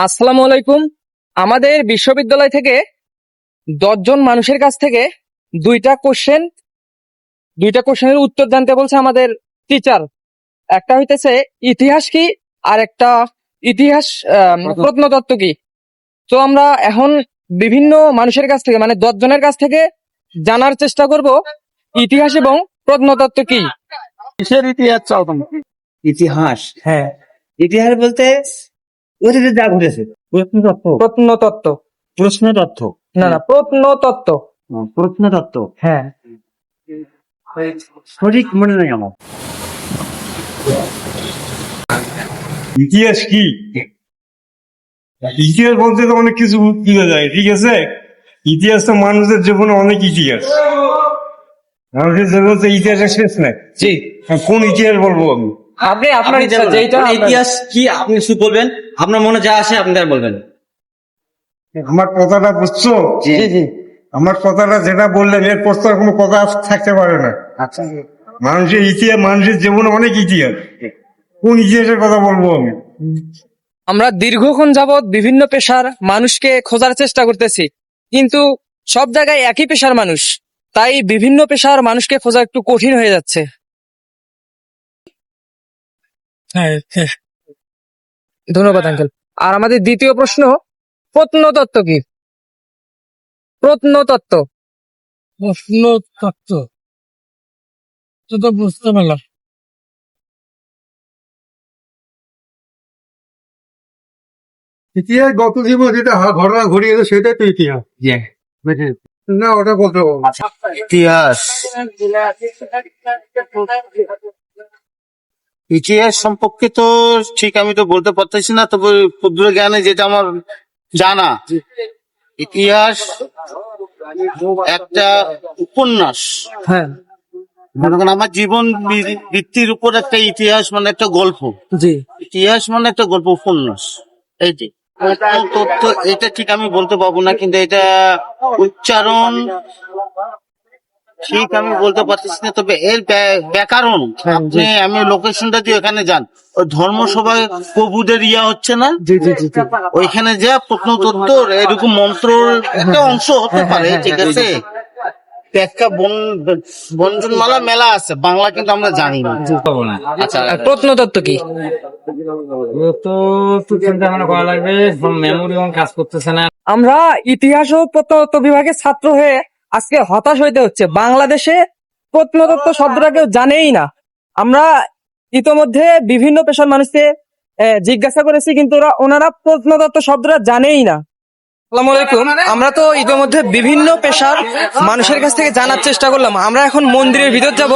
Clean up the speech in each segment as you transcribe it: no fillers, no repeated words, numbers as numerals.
আসসালামু আলাইকুম। আমাদের বিশ্ববিদ্যালয় থেকে 10 জন মানুষের কাছ থেকে দুইটা কোশ্চেনের উত্তর জানতে বলছে আমাদের টিচার। একটা হইতেছে ইতিহাস কি, আর একটা ইতিহাস প্রত্নতত্ত্ব কি। তো আমরা এখন বিভিন্ন মানুষের কাছ থেকে, মানে 10 জনের কাছ থেকে জানার চেষ্টা করব ইতিহাস এবং প্রত্নতত্ত্ব কি। কিসের ইতিহাস চাও তুমি? ইতিহাস হ্যাঁ, ইতিহাস বলতে অতীতে যা ঘটেছে প্রত্নতত্ত্ব প্রত্নতত্ত্ব প্রশ্নতত্ত্ব না, প্রত্নতত্ত্ব। প্রত্নতত্ত্ব হ্যাঁ, সঠিক মনে নেই আমার। ইতিহাস কি? ইতিহাস বলতে তো অনেক কিছু বোঝা যায়, ঠিক আছে। ইতিহাস তো মানুষের জীবনে অনেক ইতিহাস, মানুষের জীবনে ইতিহাসের শেষ নাই। জি। কোন ইতিহাস বলবো আমি? আপনি আপনার ইচ্ছা যেমন যেটা আপনার ইতিহাস কি আপনি শুধু বলবেন, আপনার মনে যা আসে আপনি তাই বলবেন। আমার কথাটা বুঝছো? জি জি। আমার কথাটা যেটা বললেন এর পর তো আর কোনো কথা থাকতে পারে না। আচ্ছা, মানুষের ইতিহাস, মানুষের জীবনে অনেক ইতিহাস, কোন ইতিহাসের কথা বলবো আমি? আমরা দীর্ঘক্ষণ যাবৎ বিভিন্ন পেশার মানুষকে খোঁজার চেষ্টা করতেছি, কিন্তু সব জায়গায় একই পেশার মানুষ, তাই বিভিন্ন পেশার মানুষকে খোঁজা একটু কঠিন হয়ে যাচ্ছে। ধন্যবাদ আঙ্কেল। আর আমাদের দ্বিতীয় প্রশ্ন, প্রত্নতত্ত্ব কি? প্রত্নতত্ত্ব। প্রশ্নতত্ত্ব তো বুঝতে পারলাম। ইতিহাস গত জীবন যেটা ঘটনা ঘটিয়েছে সেটাই তো ইতিহাস। না, ওটা বলতে পারবো না। ইতিহাস ইতিহাস সম্পর্কে তো ঠিক আমি তো বলতে পারতেছি না, তবে ক্ষুদ্র জ্ঞানে যেটা আমার জানা, ইতিহাস একটা উপন্যাস। হ্যাঁ, মনে করেন আমার জীবন ভিত্তির উপর একটা ইতিহাস, মানে একটা গল্প। জি। ইতিহাস মানে একটা গল্প, উপন্যাস। এইটি তথ্য, এটা ঠিক আমি বলতে পারবো না, কিন্তু এটা উচ্চারণ ঠিক আমি বলতে পারতেছি না, তবে এর ব্যাকরণ আপনি, আমি লোকেশনটা দিয়ে এখানে যান, ওই ধর্মসভায় প্রভুদের হচ্ছে না, ওইখানে যা প্রত্নতত্ত্ব এরকম মন্ত্র একটা অংশ হতে পারে, ঠিক আছে। ব্যাখ্যা বঞ্জনমালা মেলা আছে বাংলা, কিন্তু আমরা জানি না। আচ্ছা, আর প্রত্নতত্ত্ব কি? আমরা ইতিহাস ও প্রত্নতত্ত্ব বিভাগের ছাত্র হয়ে আজকে হতাশ হইতে হচ্ছে। বাংলাদেশে প্রত্নতত্ত্ব শব্দটা কেউ জানেই না। আমরা ইতোমধ্যে বিভিন্ন পেশার মানুষকে জিজ্ঞাসা করেছি, কিন্তু ওনারা প্রত্নতত্ত্ব শব্দটা জানেই না। আসসালামু আলাইকুম। আমরা তো ইতোমধ্যে বিভিন্ন পেশার মানুষের কাছ থেকে জানার চেষ্টা করলাম। আমরা এখন মন্দিরের ভিতর যাব,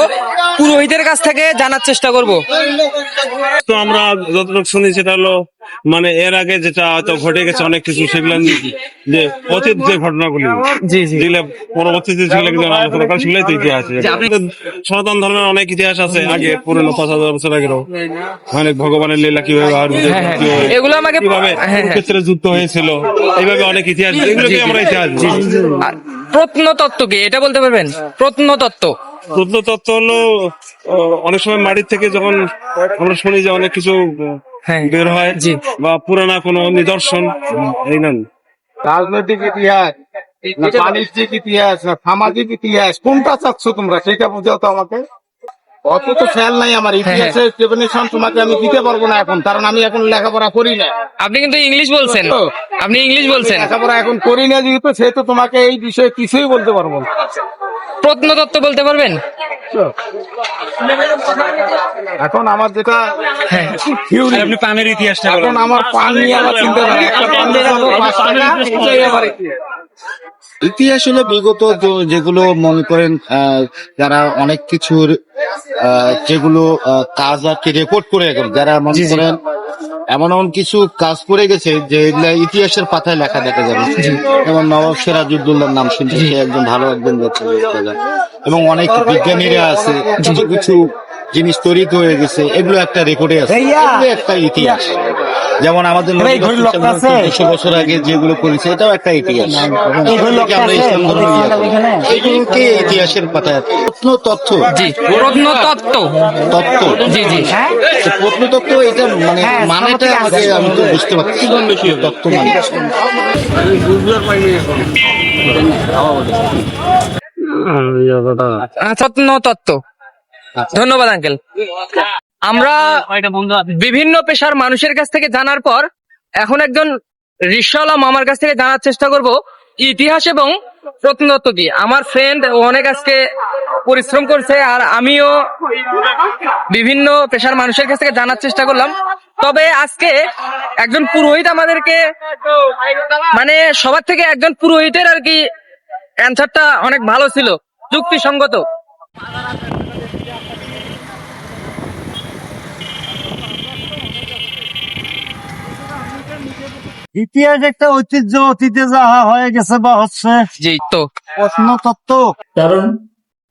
পুরোহিতের কাছ থেকে জানার চেষ্টা করব। তো আমরা যতটুকু শুনি সেটা হলো, মানে এর আগে যেটা হয়তো ঘটে গেছে অনেক কিছু, সেগুলো যে অতীত যে ঘটনাগুলি, যেগুলো পরবর্তীতে সেগুলো কিন্তু আলোচনা করা, সেগুলোই তো ইতিহাস। সনাতন ধর্মের অনেক ইতিহাস আছে, আগে পুরনো 5000 বছর আগেরও অনেক ভগবানের লীলা কিভাবে এগুলো আমাকে কিভাবে ক্ষেত্রে যুদ্ধ হয়েছিল, এইভাবে অনেক ইতিহাস, এগুলোকে আমরা ইতিহাস। প্রত্নতত্ত্ব কি এটা বলতে পারবেন? প্রত্নতত্ত্ব প্রত্নতত্ত্ব হলো অনেক সময় মাটির থেকে যখন আমরা শুনি যে অনেক কিছু বের হয়, বা পুরানা কোনো নিদর্শন, এই না। রাজনৈতিক ইতিহাস না বাণিজ্যিক ইতিহাস না সামাজিক ইতিহাস, কোনটা চাচ্ছ তোমরা সেটা বুঝাও তো আমাকে। অত তো খেয়াল নাই আমার ইতিহাসের ডেফিনিশন তোমাকে আমি দিতে পারবো না এখন, কারণ আমি এখন লেখাপড়া করি না। আপনি কিন্তু ইংলিশ বলছেন, আপনি ইংলিশ বলছেন। লেখাপড়া এখন করি না যেহেতু, সেহেতু তোমাকে এই বিষয়ে কিছুই বলতে পারবো না। প্রত্নতত্ত্ব বলতে পারবেন? এখন আমার যেটা theory, আপনি পানের ইতিহাসটা এখন আমার পান নিয়ে আমার চিন্তা করা, একটা পান দিয়ে রাখবো 5 টাকা, এটাই আমার ইতিহাস। ইতিহাস হলো বিগত যেগুলো মনে করেন যারা অনেক কিছুর যেগুলো কাজ আর কি রেকর্ড করে গেল, যারা মনে করেন এমন এমন কিছু কাজ করে গেছে যে এগুলা ইতিহাসের পাতায় লেখা দেখা যাবে। যেমন নবাব সিরাজউদ্দৌলার নাম শুনছি, সে একজন ভালো একজন ব্যক্তি, এবং অনেক বিজ্ঞানীরা আছে, কিছু কিছু জিনিস তৈরি হয়ে গেছে, এগুলো একটা রেকর্ডে আছে, এগুলো একটা ইতিহাস। যেমন আমাদের নবী রাসূল 200 বছর আগে যেগুলো করেছে, এটাও একটা ইতিহাস। এগুলোকে আমরা ইসলাম ধর্মে এগুলোকে ইতিহাসের পাতায় প্রত্নতত্ত্ব, জি, প্রত্নতত্ত্ব, তত্ত্ব, জি জি। তো প্রত্নতত্ত্ব এটা মানে মানেটা আমাকে আমি তো বুঝতে পারছি তত্ত্ব মানে। প্রত্নতত্ত্ব। ধন্যবাদ আঙ্কেল। আমরা বিভিন্ন পেশার মানুষের কাছ থেকে জানার পর এখন একজন রিকশাওয়ালা মামার কাছ থেকে জানার চেষ্টা করব ইতিহাস এবং প্রত্নতত্ত্ব কি। আমার ফ্রেন্ড অনেক আজকে পরিশ্রম করছে, আর আমিও বিভিন্ন পেশার মানুষের কাছ থেকে জানার চেষ্টা করলাম। তবে আজকে একজন পুরোহিত আমাদেরকে, মানে সবার থেকে একজন পুরোহিতের আর কি অ্যান্সারটা অনেক ভালো ছিল, যুক্তিসঙ্গত। ইতিহাস একটা ঐতিহ্য, অতীতে যা হয়ে গেছে বা হচ্ছে জি, তো প্রত্নতত্ত্ব। কারণ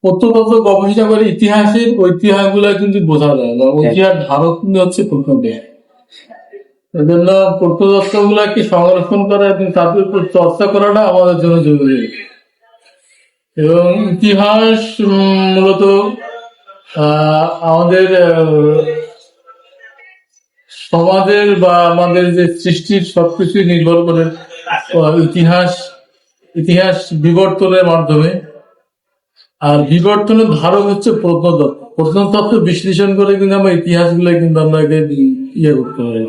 প্রত্নতত্ত্ব গবেষণা করে ইতিহাসের ঐতিহাস গুলা কিন্তু বোঝা যায় না, ঐতিহাস ধারক কিন্তু হচ্ছে প্রত্নতত্ত্ব। এজন্য প্রত্নতত্ত্ব গুলাকে সংরক্ষণ করা এবং তাদের উপর চর্চা করাটা আমাদের জন্য জরুরি। এবং ইতিহাস মূলত আমাদের সমাজের বা আমাদের যে সৃষ্টির সবকিছু নির্ভর করে ইতিহাস বিবর্তনের মাধ্যমে। আর বিবর্তনের ধারক হচ্ছে প্রত্নতত্ত্ব। প্রত্নতত্ত্ব বিশ্লেষণ করে কিন্তু আমরা ইতিহাস গুলো কিন্তু আমরা ইয়ে করতে পারি।